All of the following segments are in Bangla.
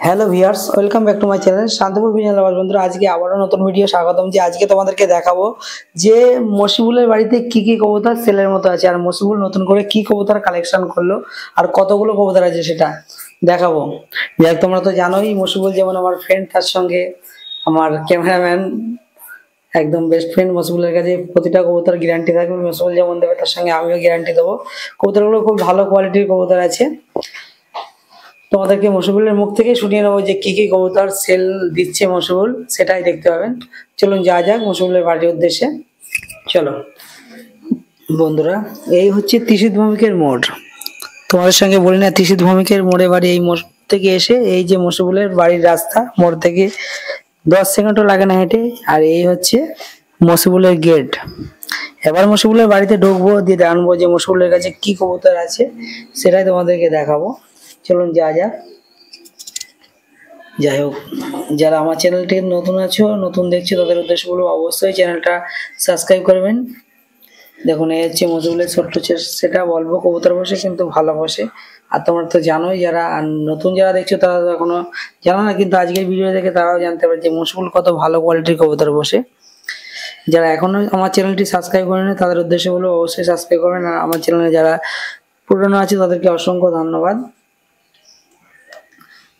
Hello viewers, welcome back to my channel Shantipur Bijon lover. বন্ধুরা, আজকে আবারও নতুন ভিডিও স্বাগতম। যে আজকে তোমাদেরকে দেখাবো যে মশিবুলের বাড়িতে কি কি কবুতর সেলের মতো আছে, আর মশিবুল নতুন করে কি কবুতর কালেকশন করলো আর কতগুলো কবুতর আছে সেটা দেখাবো। যাক, তোমরা তো জানোই মশিবুল যেমন আমার ফ্রেন্ড, তার সঙ্গে আমার ক্যামেরাম্যান একদম বেস্ট ফ্রেন্ড। মশিবুলের কাছে প্রতিটা কবুতর গ্যারান্টি থাকবে, মশিবুল যেমন দেবে তার সঙ্গে আমিও গ্যারান্টি দেবো। কবুতরগুলো খুব ভালো কোয়ালিটির কবুতর আছে। তোমাদেরকে মশিবুলের মুখ থেকে শুনিয়ে নেবো যে কি কি কবুতর সেল দিচ্ছে মশিবুল, সেটাই দেখতে পাবেন। চলুন যাক মশিবুলের বাড়ির উদ্দেশ্যে। চলো বন্ধুরা, এই হচ্ছে তিসিত ভৌমিকের মোড়। তোমাদের সঙ্গে বলি না, তিসিত ভৌমিকের মোড়ে বাড়ি। এই মোড় থেকে এসে এই যে মশিবুলের বাড়ির রাস্তা, মোড় থেকে 10 সেকেন্ডও লাগে না হেঁটে। আর এই হচ্ছে মশিবুলের গেট। এবার মশিবুলের বাড়িতে ঢুকবো, দিয়ে জানবো যে মশিবুলের কাছে কি কবুতর আছে, সেটাই তোমাদেরকে দেখাবো। চলুন যাক। যাই হোক, যারা আমার চ্যানেলটি নতুন আছো, নতুন দেখছো, তাদের উদ্দেশ্য বলবো অবশ্যই চ্যানেলটা সাবস্ক্রাইব করবেন। দেখুন, এই হচ্ছে মশিবুলের ছোট্ট সেটা বলবো কবুতর বসে, কিন্তু ভালো বসে। আর তোমরা তো জানোই, যারা নতুন যারা দেখছো তারা তো এখনো জানো না, কিন্তু আজকের ভিডিও দেখে তারাও জানতে পারে যে মশিবুল কত ভালো কোয়ালিটির কবুতর বসে। যারা এখনো আমার চ্যানেলটি সাবস্ক্রাইব করেনি তাদের উদ্দেশ্যে বলবো অবশ্যই সাবস্ক্রাইব করবেন। আর আমার চ্যানেলে যারা পুরনো আছে তাদেরকে অসংখ্য ধন্যবাদ।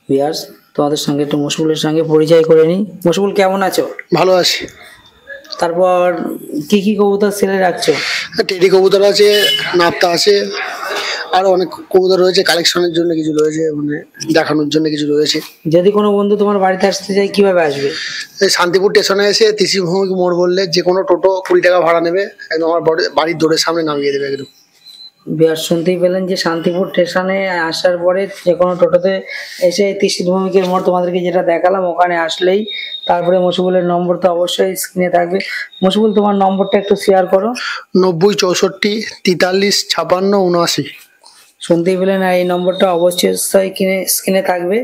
ভিউয়ার্স, তোমাদের সঙ্গে একটু মশিবুলের সঙ্গে পরিচয় করে নিই। মশিবুল, কেমন আছো? ভালো আছি। তারপর কি কি কবুতর সেলে রাখছো? টেডি কবুতর আছে, নাপ্তা আছে, আরো অনেক কবুতর রয়েছে। কালেকশনের জন্য কিছু রয়েছে, মানে দেখানোর জন্য কিছু রয়েছে। যদি কোনো বন্ধু তোমার বাড়িতে আসতে চায় কিভাবে আসবে? এই শান্তিপুর স্টেশনে এসে তিসিত ভৌমিক মোড় বললে যে কোনো টোটো 20 টাকা ভাড়া নেবে, একদম আমার বাড়ির দোরের সামনে নামিয়ে দেবে একদম। ভিউয়ার্স, শুনতেই পেলেন যে শান্তিপুর স্টেশনে আসার পরে যে কোনো টোটোতে এসে তিসিত ভৌমিকের মোড় তোমাদেরকে যেটা দেখালাম ওখানে আসলেই তারপরে মশিবুলের নম্বর তো অবশ্যই স্ক্রিনে থাকবে। মশিবুল, তোমার নম্বরটা একটু শেয়ার করো। 90 64 43 56 79। শুনতেই পেলেন, আর এই নম্বরটা অবশ্যই স্ক্রিনে থাকবে।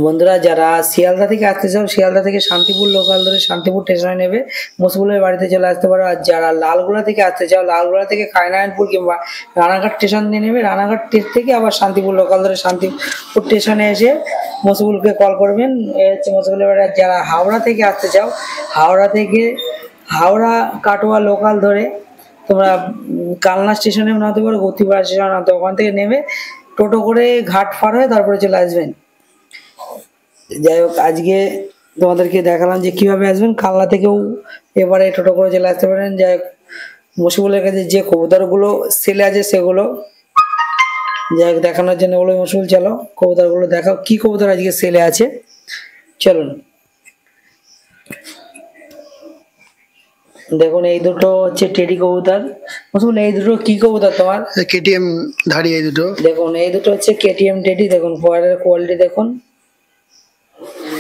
বন্ধুরা, যারা শিয়ালদা থেকে আসতে চাও, শিয়ালদা থেকে শান্তিপুর লোকাল ধরে শান্তিপুর স্টেশনে নেবে, মশিবুলের বাড়িতে চলে আসতে পারো। আর যারা লালগোলা থেকে আসতে চাও, লালগোলা থেকে কায়নারায়ণপুর কিংবা রানাঘাট স্টেশন দিয়ে নেবে, রানাঘাট থেকে আবার শান্তিপুর লোকাল ধরে শান্তিপুর স্টেশনে এসে মশিবুলকে কল করবেন। এই হচ্ছে মশিবুলের বাড়ি। আর যারা হাওড়া থেকে আসতে চাও, হাওড়া কাটোয়া লোকাল ধরে তোমরা কালনা স্টেশনে নামতে পারো, গতিপাড়া স্টেশনে নামতে, ওখান থেকে নেমে টোটো করে ঘাট পার হয়ে তারপরে চলে আসবেন। যাই হোক, আজকে তোমাদেরকে দেখালাম যে কিভাবে আসবেন। কালনা থেকেও এবারে টোটো করে চলে আসতে পারেন। যাই হোক, মশিবুলের কাছে যে কবুতরগুলো সেলে আছে সেগুলো যাই হোক দেখানোর জন্য বলো। মশিবুল, চলো কবুতরগুলো দেখাও, কি কবুতর আজকে সেলে আছে। চলুন দেখুন, এই দুটো হচ্ছে টেডি কবুতর। মশিবুল, এই দুটো কি কবুতর তোমার? কেটিএম ধাড়ি এই দুটো। দেখুন, এই দুটো হচ্ছে কেটিএম টেডি। দেখুন পয়ের কোয়ালিটি দেখুন।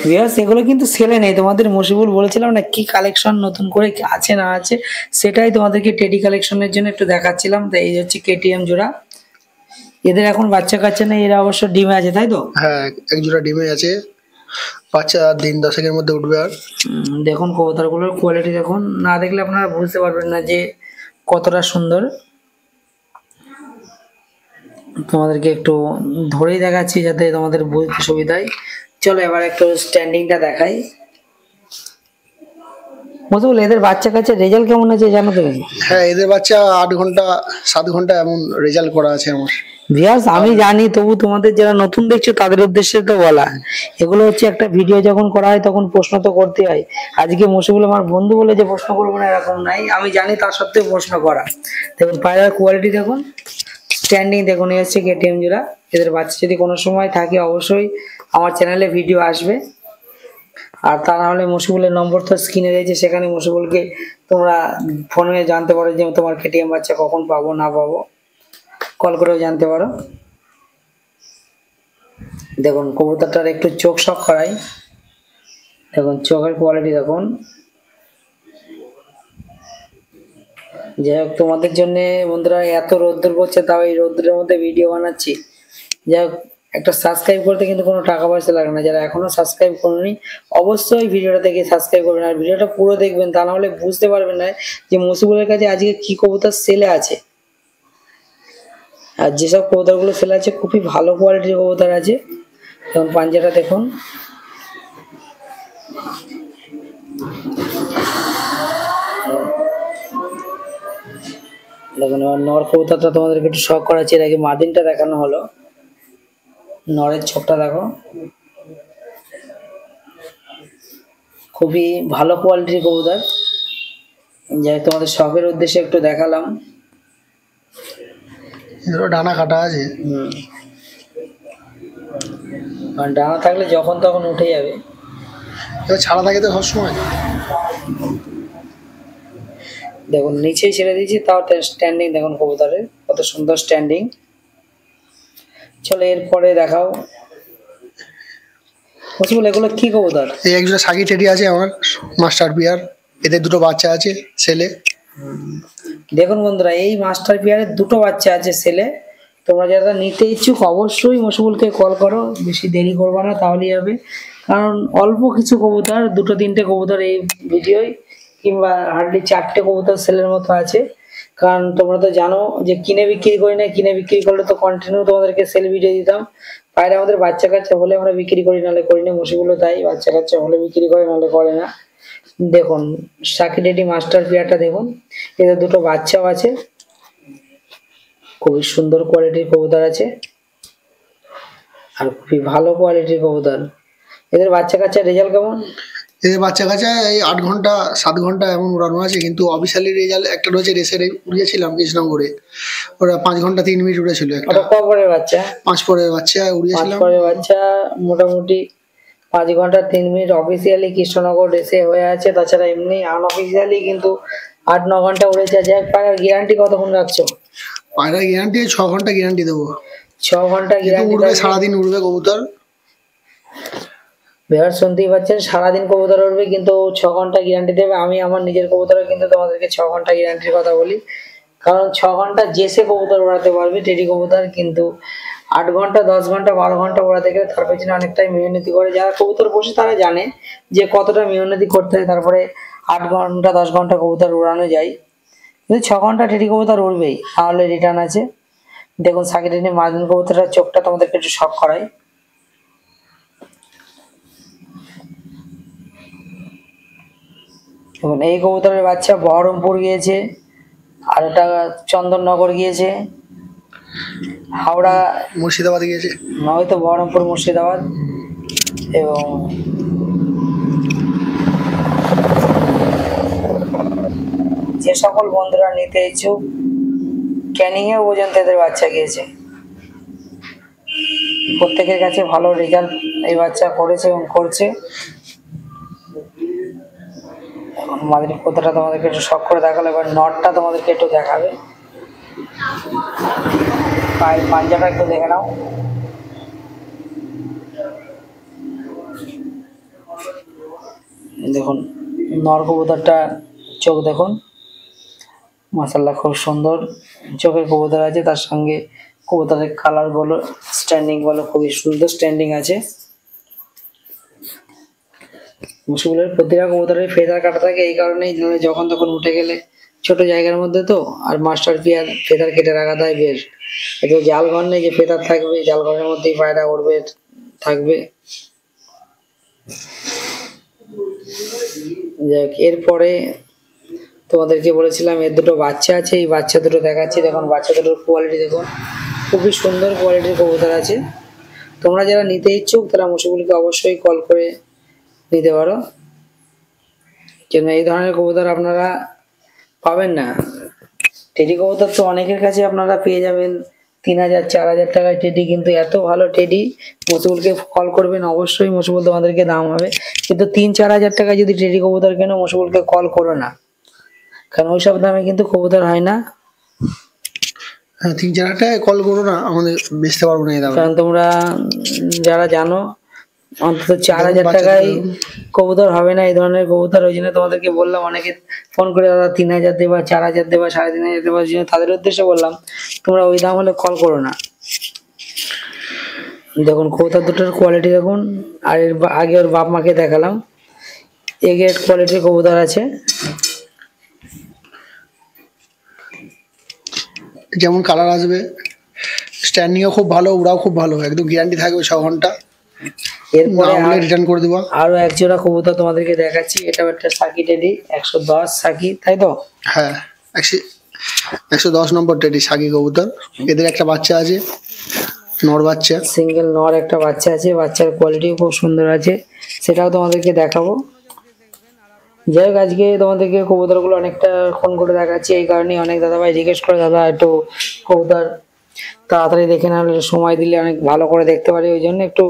ভিউয়ার্স, এগুলো কিন্তু সেলে নেই। তোমাদের মশিবুল বলেছিলাম না কি কালেকশন নতুন করে আছে না আছে, সেটাই তোমাদেরকে টেডি কালেকশনের জন্য একটু দেখাচ্ছিলাম। তো এই হচ্ছে কেটিএম জোড়া। এদের এখন বাচ্চা কাচ্চা নেই, এরা অবশ্য ডিমে আছে, তাই তো? হ্যাঁ, এক জোড়া ডিমে আছে, বাচ্চা দিন 10 মধ্যে উঠবে। আর দেখুন কবুতরগুলোর কোয়ালিটি দেখুন, না দেখলে আপনারা বুঝতে পারবেন না যে কতটা সুন্দর। তোমাদেরকে একটু ধরেই দেখাচ্ছি যাতে তোমাদের বুঝতে সুবিধা হয়। চলো এবার একটু স্ট্যান্ডিংটা দেখাই। মশিবুল, এদের বাচ্চা কাচ্চা রেজাল্ট কেমন আছে জানো তুমি? হ্যাঁ, এদের বাচ্চা 8 ঘন্টা 7 ঘন্টা এমন রেজাল্ট করা আছে আমার। ভিউয়ার্স, আমি জানি, তবু তোমাদের যারা নতুন দেখছো তাদের উদ্দেশ্যে তো বলা। এগুলো হচ্ছে একটা ভিডিও যখন করা হয় তখন প্রশ্ন তো করতে হয়। আজকে মশিবুল আমার বন্ধু বলে যে প্রশ্ন করবো না এরকম নাই, আমি জানি, তার সত্ত্বেও প্রশ্ন করা। দেখুন পায়রার কোয়ালিটি দেখুন, স্ট্যান্ডিং দেখুন। এই হচ্ছে কেটিএম জোড়া। এদের বাচ্চা যদি কোনো সময় থাকে অবশ্যই আমার চ্যানেলে ভিডিও আসবে। আর তা না হলে মশিবুলের নম্বর তো স্ক্রিনে রয়েছে, সেখানে মশিবুলকে তোমরা ফোনে জানতে পারো যে তোমার কেটিএম বাচ্চা কখন পাবো না পাবো, কল করেও জানতে পারো। দেখুন কবুতরটার একটু চোখ শক করাই। দেখুন চোখের কোয়ালিটি দেখুন। যাই হোক, তোমাদের জন্য বন্ধুরা এত রোদ্দুর পড়ছে, তাও এই রোদ্দুরের মধ্যে ভিডিও বানাচ্ছি। যাই হোক, একটা সাবস্ক্রাইব করতে কিন্তু কোনো টাকা পয়সা লাগে না। যারা এখনো সাবস্ক্রাইব করেনি অবশ্যই ভিডিওটা দেখে সাবস্ক্রাইব করবেন, আর ভিডিওটা পুরো দেখবেন, তা না হলে বুঝতে পারবেন না যে মশিবুলের কাছে আজকে কি কবুতর সেলে আছে। আর যেসব কবুতরগুলো সেলে আছে খুবই ভালো কোয়ালিটির কবুতর আছে। দেখুন পাঞ্জাটা দেখুন, দেখুন এবার নর কবুতরটা তোমাদেরকে একটু শখ করাচ্ছি। এর আগে মাদিনটা দেখানো হলো, নরের ছোপটা দেখো, খুবই ভালো কোয়ালিটির কবুতর, যাই তোমাদের শখের উদ্দেশ্যে একটু দেখালাম। ডানা কাটা আছে, কারণ ডানা থাকলে যখন তখন উঠে যাবে, ছাড়া থাকে তো সবসময়। দেখুন নিচেই ছেড়ে দিয়েছি, তাও স্ট্যান্ডিং দেখুন কবুতরের কত সুন্দর স্ট্যান্ডিং। চলো এরপরে দেখাও মশিবুল, এগুলো কি কবুতর? এই একজোড়া সাগি টেডি আছে আমার, মাস্টার পিয়ার, এদের দুটো বাচ্চা আছে ছেলে। দেখুন বন্ধুরা, এই মাস্টার পিয়ারের দুটো বাচ্চা আছে ছেলে। তোমরা যারা নিতে ইচ্ছুক অবশ্যই মশিবুলকে কল করো, বেশি দেরি করবে না, তাহলেই হবে। কারণ অল্প কিছু কবুতর, দুটো তিনটে কবুতর এই ভিডিওয়, কিংবা হার্ডলি 4টে কবুতর সেলের মতো আছে। কারণ তোমরা তো জানো যে কিনে বিক্রি করি না, কিনে বিক্রি করলে তো কন্টিনিউ তোমাদেরকে সেল ভিডিও দিতাম। বাইরে আমাদের বাচ্চা কাচ্চা হলে আমরা বিক্রি করি, নাহলে করি না। মশিবুলও তাই, বাচ্চা কাচ্চা হলে বিক্রি করে, নাহলে করে না। দেখুন সাকিডেটি মাস্টার পিয়ারটা দেখুন, এদের দুটো বাচ্চাও আছে, খুবই সুন্দর কোয়ালিটির কবুতর আছে, আর খুবই ভালো কোয়ালিটির কবুতর। এদের বাচ্চা কাচ্চার রেজাল্ট কেমন? এদের বাচ্চা কাচ্চা এই 8 ঘন্টা 7 ঘন্টা এমন উড়ানো আছে, কিন্তু অফিসিয়ালি রেজাল্ট একটা রয়েছে, রেসে উড়িয়েছিলাম কৃষ্ণনগরে, ওরা 5 ঘন্টা 3 মিনিট উড়েছিল। একটা পরের বাচ্চা, 5 পরের বাচ্চা উড়িয়েছিলাম। পরের বাচ্চা মোটামুটি 5 ঘন্টা 3 মিনিট অফিসিয়ালি কৃষ্ণনগর রেসে হয়ে আছে। তাছাড়া এমনি আনঅফিসিয়ালি কিন্তু 8-9 ঘন্টা উড়েছে। যাই পায়রার গ্যারান্টি কতক্ষণ রাখছো? পায়রার গ্যারান্টি 6 ঘন্টা গ্যারান্টি দেবো। 6 ঘন্টা গ্যারান্টি উড়বে, সারাদিন উড়বে কবুতর। বেহার শুনতেই পাচ্ছেন, সারাদিন কবুতর উঠবে, কিন্তু 6 ঘন্টা গ্যারান্টি দেবে। আমি আমার নিজের কবুতরে কিন্তু তোমাদেরকে 6 ঘন্টা গ্যারান্টির কথা বলি, কারণ 6 ঘন্টা জেসে কবুতর উড়াতে পারবে টেডি কবুতর, কিন্তু 8 ঘন্টা 10 ঘন্টা 12 ঘন্টা উড়াতে গেলে তার পেছনে অনেকটাই মেহনতি করে। যারা কবুতর বসে তারা জানে যে কতটা মেহনতি করতে হয়, তারপরে 8 ঘন্টা 10 ঘন্টা কবুতর উড়ানো যায়। কিন্তু 6 ঘন্টা টেডি কবুতর উড়বেই, তাহলে রিটার্ন আছে। দেখুন সাকিটেনি মাঝুন কবুতরের চোখটা তোমাদেরকে একটু শখ করাই। এবং এই কবুতরের বাচ্চা বহরমপুর গিয়েছে, আর ওটা চন্দননগর গিয়েছে, হাওড়া মুর্শিদাবাদ গিয়েছে, নয়তো বহরমপুর মুর্শিদাবাদ। এবং যে সকল বন্ধুরা নিতে ইচ্ছুক, ক্যানিংয়ে পর্যন্ত এদের বাচ্চা গিয়েছে, প্রত্যেকের কাছে ভালো রেজাল্ট এই বাচ্চা করেছে এবং করছে। এখন মাদির কোথাটা তোমাদেরকে একটু শখ করে দেখালো, এবার নটটা তোমাদেরকে একটু দেখাবে। পায়ের পাঞ্জাটা একটু দেখে নাও, দেখুন নর কবুতরটা চোখ দেখুন, মাশাআল্লাহ খুব সুন্দর চোখের কবুতর আছে। তার সঙ্গে কবুতরের কালার বলো, স্ট্যান্ডিং বলো, খুবই সুন্দর স্ট্যান্ডিং আছে। মুশকিলের প্রতিটা কবুতরের ফেদার কাটা থাকে, এই কারণেই যখন তখন উঠে গেলে ছোট জায়গার মধ্যে তো, আর মাস্টার পিয়ার ফেদার কেটে রাখা যায় বেশ। এটা জাল ঘর নেই যে ফেদার থাকবে, জাল ঘরের মধ্যেই পায়রা উঠবে থাকবে। যাক, এরপরে তোমাদেরকে বলেছিলাম এর দুটো বাচ্চা আছে, এই বাচ্চা দুটো দেখাচ্ছি। দেখুন বাচ্চা দুটোর কোয়ালিটি দেখুন, খুবই সুন্দর কোয়ালিটির কবুতর আছে। তোমরা যারা নিতে ইচ্ছুক তারা মুশিবুলকে অবশ্যই কল করে নিতে পারো, কেন এই ধরনের কবুতর আপনারা পাবেন না। টেডি কবুতর তো অনেকের কাছে আপনারা পেয়ে যাবেন 3000 4000 টাকায় টেডি, কিন্তু এত ভালো টেডি মুশিবুলকে কল করবেন অবশ্যই, মুশিবুল তোমাদেরকে দাম হবে। কিন্তু 3-4 হাজার টাকায় যদি টেডি কবুতর কেন, মুশিবুলকে কল করো না, কারণ ওইসব দামে কিন্তু কবুতর হয় না। হ্যাঁ 3-4 হাজার টাকায় কল করো না, আমাদের বেচতে পারবো না এই দামে। কারণ তোমরা যারা জানো অন্তত 4000 টাকায় কবুতর হবে না এই ধরনের কবুতর। ওই জন্য তোমাদেরকে বললাম, অনেকে ফোন করে দাদা 3000 দেবা, 4000 দেবা, 3500 দেবা, ওই জন্য তাদের উদ্দেশ্যে বললাম তোমরা ওই দাম হলে কল করো না। দেখুন কবুতর দুটোর কোয়ালিটি দেখুন, আর এর আগে ওর বাপ মাকে দেখালাম, এ গ্রেড কোয়ালিটির কবুতর আছে। যেমন কালার আসবে, স্ট্যান্ডিংও খুব ভালো, উড়াও খুব ভালো, একদম গ্যারান্টি থাকবে 6 ঘন্টা। এরপরে রিটার্ন করে দেবো। আরো এক জোড়া কবুতর তোমাদেরকে দেখাচ্ছি, এটাও একটা সাকি টেডি 110 সাকি, তাই তো? হ্যাঁ 110 নম্বর টেডি সাকি কবুতর। এদের একটা বাচ্চা আছে, নর বাচ্চা, সিঙ্গেল নর একটা বাচ্চা আছে, বাচ্চার কোয়ালিটি খুব সুন্দর আছে, সেটাও তোমাদেরকে দেখাবো। যাই হোক, আজকে তোমাদেরকে কবুতরগুলো অনেকটা ফোন করে দেখাচ্ছি, এই কারণে অনেক দাদাভাই জিজ্ঞেস করে দাদা একটু কবুতর তাড়াতাড়ি দেখে না হলে সময় দিলে অনেক ভালো করে দেখতে পারি, ওই জন্য একটু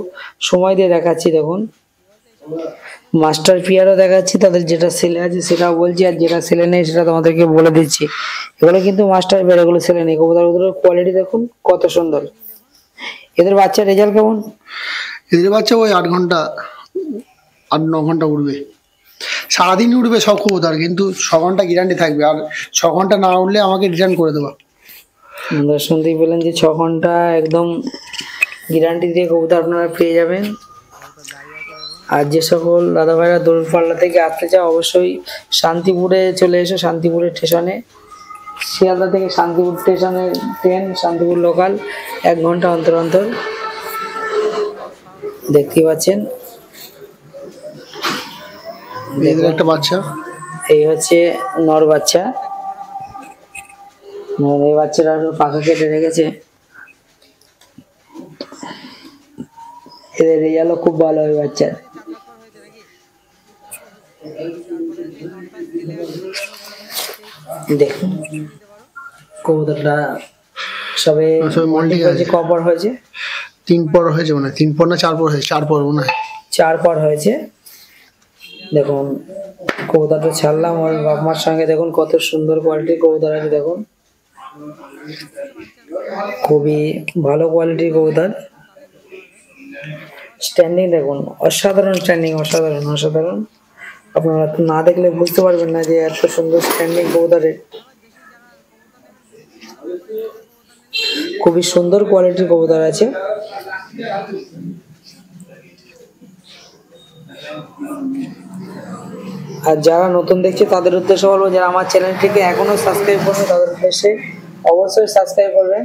সময় দিয়ে দেখাচ্ছি। দেখুন মাস্টার পিয়ারও দেখাচ্ছি, তাদের যেটা সেলে আছে সেটাও বলছি, আর যেটা সেলে নেই সেটা তোমাদেরকে বলে দিচ্ছি। এগুলো কিন্তু মাস্টার পিয়ার, এগুলো সেলে নেই। কবুতরগুলোর কোয়ালিটি দেখুন কত সুন্দর। এদের বাচ্চার রেজাল্ট কেমন? এদের বাচ্চা ওই 8 ঘন্টা 8-9 ঘন্টা উঠবে, সারাদিন উঠবে সব কবুতর, কিন্তু 6 ঘন্টা গ্যারান্টি থাকবে, আর 6 ঘন্টা না উঠলে আমাকে রিটার্ন করে দেবো। শুনতেই পেলেন যে 6 ঘন্টা একদম গ্যারান্টি দিয়ে কবুতর আপনারা পেয়ে যাবেন। আর যে সকল দাদা ভাইরা দূরপাল্লা থেকে আসতে চায় অবশ্যই শান্তিপুরে চলে এসো, শান্তিপুরের স্টেশনে, শিয়ালদা থেকে শান্তিপুর স্টেশনের ট্রেন, শান্তিপুর লোকাল 1 ঘন্টা অন্তর অন্তর। দেখতেই পাচ্ছেন এদের একটা বাচ্চা, এই হচ্ছে নর বাচ্চা, এই বাচ্চাটা পাখা কেটে রেখেছে। এদের রেজাল্টও খুব ভালো হয় বাচ্চার। দেখুন কবুতরটা সবে কপর হয়েছে, 3 পর হয়েছে মনে হয়, 3 পর না 4 পর হয়েছে, 4 পর মনে হয়, 4 পর হয়েছে। দেখুন কবুতরটা ছাড়লাম ওর বাপ মার সঙ্গে, দেখুন কত সুন্দর কোয়ালিটির কবুতর আছে, দেখুন খুবই ভালো কোয়ালিটির কবুতর। স্ট্যান্ডিং দেখুন অসাধারণ স্ট্যান্ডিং, অসাধারণ অসাধারণ। আপনারা না দেখলে বুঝতে পারবেন না যে এত সুন্দর স্ট্যান্ডিং কবুতরের, খুবই সুন্দর কোয়ালিটির কবুতর আছে। আর যারা নতুন দেখছে তাদের উদ্দেশ্যে বলবো, যারা আমার চ্যানেলটিকে এখনো সাবস্ক্রাইব করবে তাদের উদ্দেশ্যে অবশ্যই সাবস্ক্রাইব করবেন।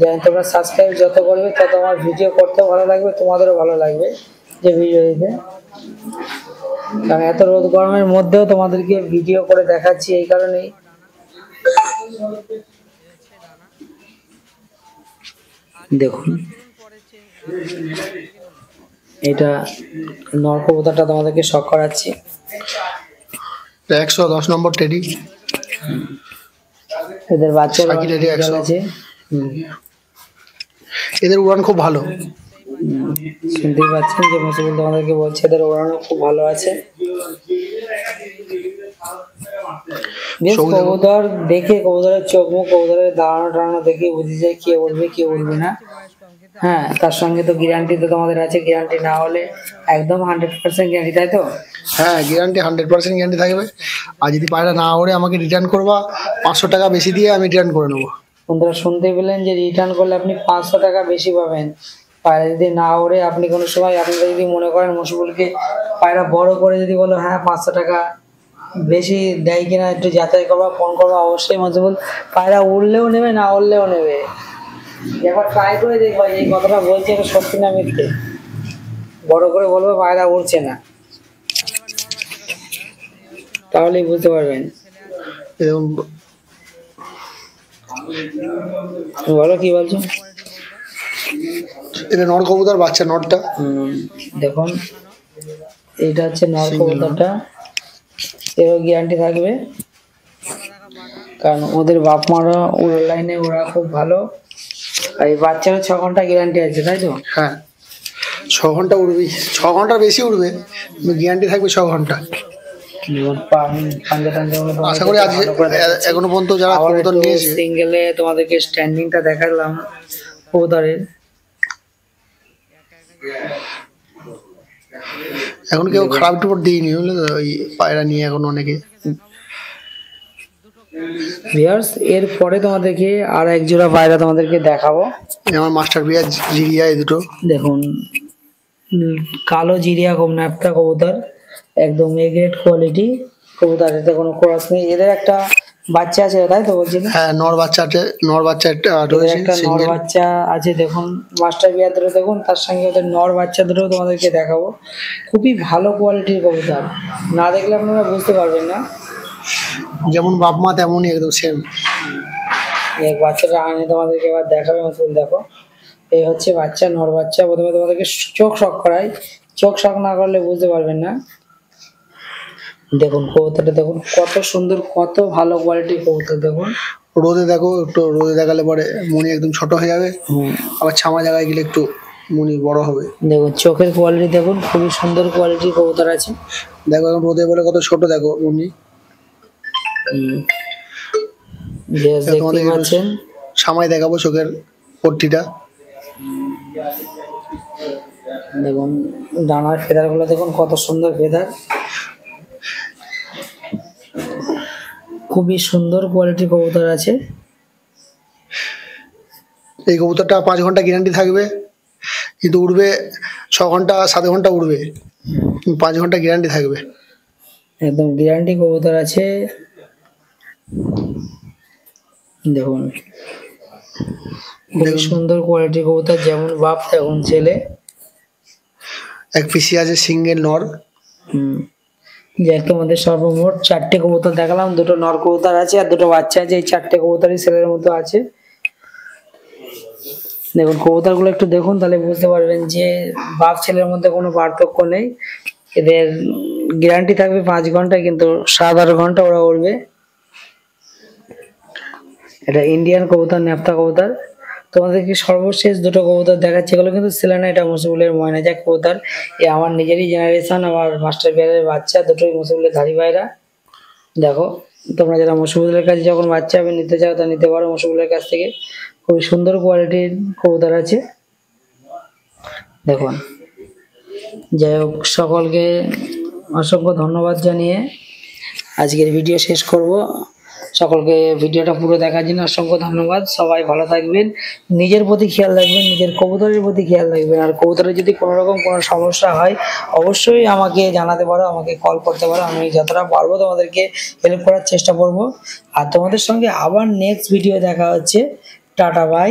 যেন তোমরা সাবস্ক্রাইব যত করবে তত আমার ভিডিও করতেও ভালো লাগবে, তোমাদেরও ভালো লাগবে যে ভিডিও দিতে। কারণ এত রোদ গরমের মধ্যেও তোমাদেরকে ভিডিও করে দেখাচ্ছি এই কারণেই। দেখুন এটা নর কবুতরটা তোমাদেরকে শখ করাচ্ছি, 110 নম্বর টেডি। এদের বাচ্চা আছে, এদের উড়ান খুব ভালো, শুনতেই পাচ্ছেন যে মুসিবুল তোমাদেরকে বলছে এদের উড়ানো খুব ভালো আছে। কবুতর দেখে, কবুতরের চোখ মুখ, কবুতরের দাঁড়ানো টাড়ানো দেখে বুঝে যায় কে উঠবে কে উঠবে না। হ্যাঁ, তার সঙ্গে তো গ্যারান্টি তো তোমাদের আছে, গ্যারান্টি না হলে একদম 100% গ্যারান্টি, তাই তো? হ্যাঁ গ্যারান্টি 100% গ্যারান্টি থাকবে। আর যদি পায়রা না ওড়ে আমাকে রিটার্ন করবা, 500 টাকা বেশি দিয়ে আমি রিটার্ন করে নেবো। বন্ধুরা শুনতে পেলেন যে রিটার্ন করলে আপনি 500 টাকা বেশি পাবেন। পায়রা যদি না ওড়ে, আপনি কোনো সময় আপনারা যদি মনে করেন মুশফিকুলকে পায়রা বড় করে যদি বলো হ্যাঁ 500 টাকা বেশি দেয় কিনা একটু যাচাই করবা, ফোন করবা, অবশ্যই মুশফিকুল পায়রা উড়লেও নেবে না উড়লেও নেবে। একবার ট্রাই করে দেখবা এই কথাটা বলছে এটা সত্যি না মিথ্যে। বড় করে বলবো পায়রা উড়ছে না, তাহলেই বুঝতে পারবেন। বলো কি বলছো? এটা নর কবুতর বাচ্চা, নরটা দেখুন এটা হচ্ছে নর কবুতরটা, এরও গ্যারান্টি থাকবে কারণ ওদের বাপ মারা ওর লাইনে ওরা খুব ভালো। আর এই বাচ্চারও 6 ঘন্টা গ্যারান্টি আছে, তাই তো? হ্যাঁ 6 ঘন্টা উড়বি, 6 ঘন্টার বেশি উড়বে, গ্যারান্টি থাকবে 6 ঘন্টা। আশা করি আজ এখনো পর্যন্ত যারা কবুতর নিয়েছে, সিঙ্গেলে তোমাদেরকে স্ট্যান্ডিংটা দেখালাম কবুতরের। এখন কেউ খারাপ রিপোর্ট দিইনি, বুঝলে তো, ওই পায়রা নিয়ে এখন অনেকে। ভিউয়ার্স এর পরে তোমাদেরকে আর এক জোড়া পায়রা তোমাদেরকে দেখাবো। আমার মাস্টার বিয়ার জিরিয়া, এই দুটো দেখুন কালো জিরিয়া খুব ন্যাপটা কবুতর, একদম এ গ্রেড কোয়ালিটি কবুতর, এতে কোনো ক্রস নেই। এদের একটা বাচ্চা আছে তাই তো বলছিলেন? হ্যাঁ, নর বাচ্চা আছে, নর বাচ্চা একটা রয়েছে একটা নর সিঙ্গেল। বাচ্চা আছে দেখুন, মাস্টার বিয়ার দুটো দেখুন, তার সঙ্গে ওদের নর বাচ্চা দুটো তোমাদেরকে দেখাবো। খুবই ভালো কোয়ালিটির কবুতর, না দেখলে আপনারা বুঝতে পারবেন না। যেমন বাপ মা তেমনই একদম সেম। এই বাচ্চাটা আনে তোমাদেরকে এবার দেখাবে মতন, দেখো এই হচ্ছে বাচ্চা, নর বাচ্চা। প্রথমে তোমাদেরকে চোখ শক করাই, চোখ শক না করলে বুঝতে পারবেন না। দেখুন কবুতরটা দেখুন কত সুন্দর, কত ভালো কোয়ালিটির কবুতর দেখুন। রোদে দেখো, একটু রোদে দেখালে পরে মনি একদম ছোট হয়ে যাবে, আবার ছামা জায়গায় গেলে একটু মনি বড় হবে। দেখুন চোখের কোয়ালিটি দেখুন, খুবই সুন্দর কোয়ালিটির কবুতর আছে। দেখো এখন রোদে বলে কত ছোট, দেখো মনি। দেখতে পাচ্ছেন, ছামায় দেখাবো চোখের পট্টিটা। দেখুন ডানার ফেদার গুলো দেখুন কত সুন্দর ফেদার, খুবই সুন্দর কোয়ালিটির কবুতর আছে। এই কবুতরটা 5 ঘন্টা গ্যারান্টি থাকবে, কিন্তু উড়বে 6 ঘন্টা 7 ঘন্টা উড়বে, 5 ঘন্টা গ্যারান্টি থাকবে। একদম গ্যারান্টি কবুতর আছে। দেখুন খুবই সুন্দর কোয়ালিটির কবুতর, যেমন বাপ তেমন ছেলে। এক পিসি আছে সিঙ্গেল নর। যে তোমাদের সর্বমোট 4টে কবুতর দেখালাম, দুটো নর কবুতর আছে আর দুটো বাচ্চা আছে। এই 4টে কবুতরই সেলের মতো আছে। দেখুন কবুতর গুলো একটু দেখুন, তাহলে বুঝতে পারবেন যে বাপ ছেলের মধ্যে কোনো পার্থক্য নেই। এদের গ্যারান্টি থাকবে 5 ঘন্টা, কিন্তু 7-8 ঘন্টা ওরা উড়বে। এটা ইন্ডিয়ান কবুতর, ন্যাপথা কবুতর। তোমাদেরকে সর্বশেষ দুটো কবুতর দেখাচ্ছি, এগুলো কিন্তু ছিল না। এটা মসিবুলের ময়নাজাক কবুতর, এ আমার নিজেরই জেনারেশন, আমার মাস্টার বিয়ারের বাচ্চা দুটোই মসিবুলের ধাড়ি পায়রা। দেখো তোমরা যারা মসিবুলের কাছে যখন বাচ্চা হবে নিতে চাও তা নিতে পারো মসিবুলের কাছ থেকে। খুবই সুন্দর কোয়ালিটির কবুতর আছে দেখুন। যাই হোক, সকলকে অসংখ্য ধন্যবাদ জানিয়ে আজকের ভিডিও শেষ করব। সকলকে ভিডিওটা পুরো দেখার জন্য অসংখ্য ধন্যবাদ। সবাই ভালো থাকবেন, নিজের প্রতি খেয়াল রাখবেন, নিজের কবুতরের প্রতি খেয়াল রাখবেন। আর কবুতরের যদি কোনো রকম কোনো সমস্যা হয় অবশ্যই আমাকে জানাতে পারো, আমাকে কল করতে পারো। আমি যতটা পারবো তোমাদেরকে হেল্প করার চেষ্টা করব। আর তোমাদের সঙ্গে আবার নেক্সট ভিডিও দেখা হচ্ছে। Tata bye.